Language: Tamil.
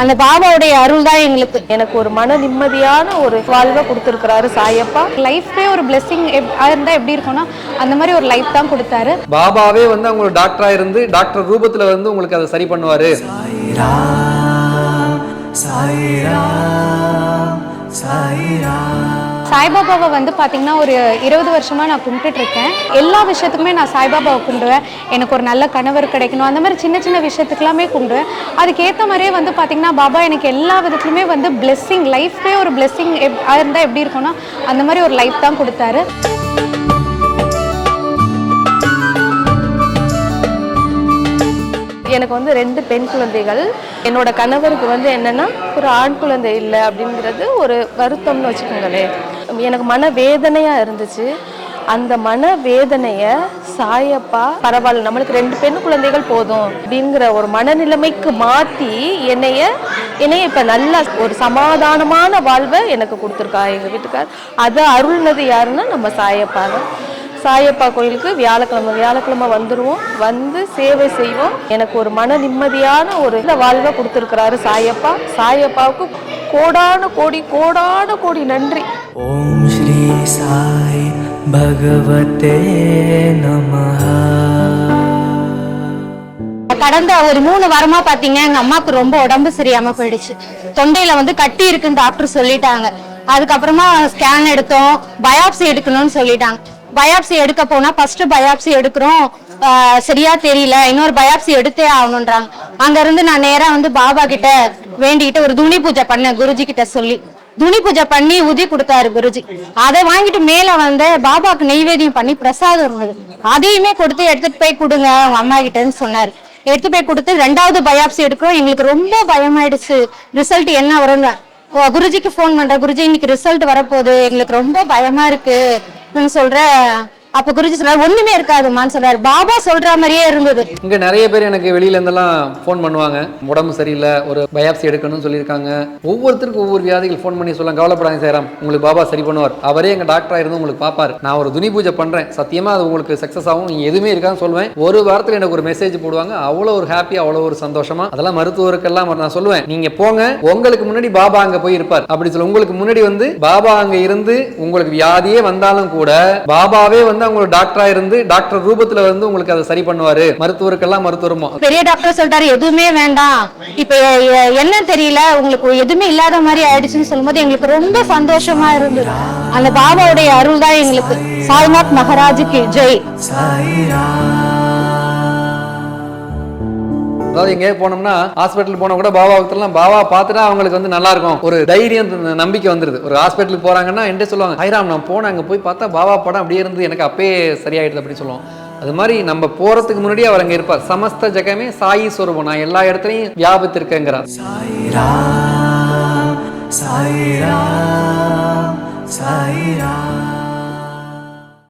அந்த பாபாவுடைய அருள் தான் எனக்கு ஒரு மன நிம்மதியான ஒரு வாழ்வை கொடுத்துருக்கிறாரு சாயப்பா. லைஃபே ஒரு பிளெஸிங் இருந்தா எப்படி இருக்கும்னா அந்த மாதிரி ஒரு லைஃப் தான் கொடுத்தாரு. பாபாவே வந்து அவங்க டாக்டரா இருந்து டாக்டர் ரூபத்துல வந்து உங்களுக்கு அதை சரி பண்ணுவாரு. சாய்பாபாவை வந்து பார்த்தீங்கன்னா ஒரு 20 வருஷமா நான் கும்பிட்டுட்டு இருக்கேன். எல்லா விஷயத்துக்குமே நான் சாய்பாபாவை கும்பிடுவேன். எனக்கு ஒரு நல்ல கணவர் கிடைக்கணும், அந்த மாதிரி சின்ன சின்ன விஷயத்துக்கெல்லாமே கும்பிடுவேன். அதுக்கேற்ற மாதிரியே வந்து பார்த்தீங்கன்னா பாபா எனக்கு எல்லா விதத்துலையுமே வந்து பிளெஸிங், லைஃபே ஒரு பிளெஸிங் இருந்தால் எப்படி இருக்கும்னா அந்த மாதிரி ஒரு லைஃப் தான் கொடுத்தாரு. எனக்கு வந்து 2 பெண் குழந்தைகள். என்னோட கணவருக்கு வந்து என்னன்னா ஒரு ஆண் குழந்தை இல்லை அப்படிங்கிறது ஒரு வருத்தம்னு வச்சுக்கோங்களேன். எனக்கு மன வேதனையா இருந்துச்சு. அந்த மன வேதனையை சாயப்பா பரவாயில்ல, நம்மளுக்கு 2 பெண் குழந்தைகள் போதும் அப்படிங்கிற ஒரு மனநிலைமைக்கு மாற்றி என்னைய இப்போ நல்ல ஒரு சமாதானமான வாழ்வை எனக்கு கொடுத்துருக்கா எங்கள் வீட்டுக்கார். அதை அருள்னது யாருன்னா நம்ம சாயப்பா தான். சாயப்பா கோயிலுக்கு வியாழக்கிழமை வந்துடுவோம், வந்து சேவை செய்வோம். எனக்கு ஒரு மன நிம்மதியான ஒரு வாழ்வை கொடுத்துருக்கிறாரு சாயப்பா. சாயப்பாவுக்கு கோடான கோடி நன்றி. ஓம் ஸ்ரீ சாய் பகவதே நமஹ. கடந்த ஒரு 3 வாரமா பாத்தீங்க, எங்க அம்மாவுக்கு ரொம்ப உடம்பு சரியாம போயிடுச்சு. தொண்டையில வந்து கட்டி இருக்குன்னு டாக்டர் சொல்லிட்டாங்க. அதுக்கப்புறமா ஸ்கேன் எடுத்தோம், பயாப்சி எடுக்கணும்னு சொல்லிட்டாங்க. பயாப்சி எடுக்க போனா ஃபர்ஸ்ட் பயாப்சி எடுக்கிறோம், சரியா தெரியல, இன்னொரு பயாப்சி எடுத்தே ஆகணும்ன்றாங்க. அங்க இருந்து நான் நேரா வந்து பாபா கிட்ட வேண்டிக்கிட்டு ஒரு துணி பூஜை பண்ணேன். குருஜி கிட்ட சொல்லி துணி பூஜை பண்ணி உதி கொடுத்தாரு குருஜி. அதை வாங்கிட்டு மேல வந்து பாபாக்கு நெய்வேதியம் பண்ணி பிரசாதம் இருந்தது, அதையுமே கொடுத்து எடுத்துட்டு போய் கொடுங்க உங்க அம்மா கிட்டன்னு சொன்னாரு. எடுத்து போய் கொடுத்து 2வது பயாப்சி எடுக்கிறோம். எங்களுக்கு ரொம்ப பயமாயிடுச்சு, ரிசல்ட் என்ன வருங்க. குருஜிக்கு போன் பண்றேன், குருஜி இன்னைக்கு ரிசல்ட் வரப்போகுது, எங்களுக்கு ரொம்ப பயமா இருக்கு சொல்ற. அப்ப குருஜி சொல்றாரு ஒண்ணுமே இருக்காதுமான்னு சொல்றாரு. பாபா சொல்ற மாதிரியே இருந்தது. இங்க நிறைய பேர் எனக்கு வெளியில இருந்தெல்லாம் போன் பண்ணுவாங்க, உடம்பு சரியில்லை, ஒரு பயாப்சி எடுக்கணும்னு சொல்லியிருக்காங்க. ஒவ்வொருத்தருக்கும் ஒவ்வொரு வியாதிகள் போன் பண்ணி சொல்லுவாங்க. கவலைப்படாங்க சேராம், உங்களுக்கு பாபா சரி பண்ணுவார், அவரே எங்க டாக்டரா இருந்து உங்களுக்கு பாப்பாரு. நான் ஒரு துணி பூஜை பண்றேன், சத்தியமா அது உங்களுக்கு சக்சஸ் ஆகும், நீங்க எதுவுமே இருக்கான்னு சொல்லுவேன். ஒரு வாரத்துல எனக்கு ஒரு மெசேஜ் போடுவாங்க, அவ்வளோ ஒரு ஹாப்பி, அவ்வளோ ஒரு சந்தோஷமா. அதெல்லாம் மருத்துவருக்கெல்லாம் நான் சொல்லுவேன், நீங்க போங்க, உங்களுக்கு முன்னாடி பாபா அங்க போய் இருப்பார் அப்படி சொல்ல. உங்களுக்கு முன்னாடி வந்து பாபா அங்க இருந்து உங்களுக்கு வியாதியே வந்தாலும் கூட பாபாவே வந்து அவங்க டாக்டரா இருந்து டாக்டர் ரூபத்துல வந்து உங்களுக்கு அதை சரி பண்ணுவாரு. மருத்துவருக்கெல்லாம் மருத்துவருமோ பெரிய டாக்டர் சொல்றாரு எதுவுமே வேண்டாம், இப்ப என்ன தெரியல, உங்களுக்கு எதுவுமே இல்லாத மாதிரி ஆயிடுச்சுன்னு சொல்லும்போது எங்களுக்கு ரொம்ப சந்தோஷமா இருந்தது. அந்த பாபாவுடைய அருள் தான் எங்களுக்கு. சாய்நாத் மகாராஜுக்கு ஜெய். அதாவது எங்கே போனோம்னா ஹாஸ்பிட்டல் போனா கூட பாபா பக்தர்லாம் பாபா பார்த்துட்டா அவங்களுக்கு வந்து நல்லா இருக்கும், ஒரு தைரியம் நம்பிக்கை வந்துருது. ஒரு ஹாஸ்பிட்டலுக்கு போறாங்கன்னா என்கிட்ட சொல்லுவாங்க, ஹைராம் நான் போனேன், அங்கே போய் பார்த்தா பாபா படம் அப்படியே இருந்து எனக்கு அப்பயே சரியாயிடுது அப்படின்னு சொல்லுவோம். அது மாதிரி நம்ம போறதுக்கு முன்னாடி அவர் அங்க இருப்பார். சமஸ்த ஜெகமே சாயி சொரூபம், நான் எல்லா இடத்துலையும் வியாபித்திருக்கேங்கிறார். சாய்ராம் சாய்ராம் சாய்ராம்.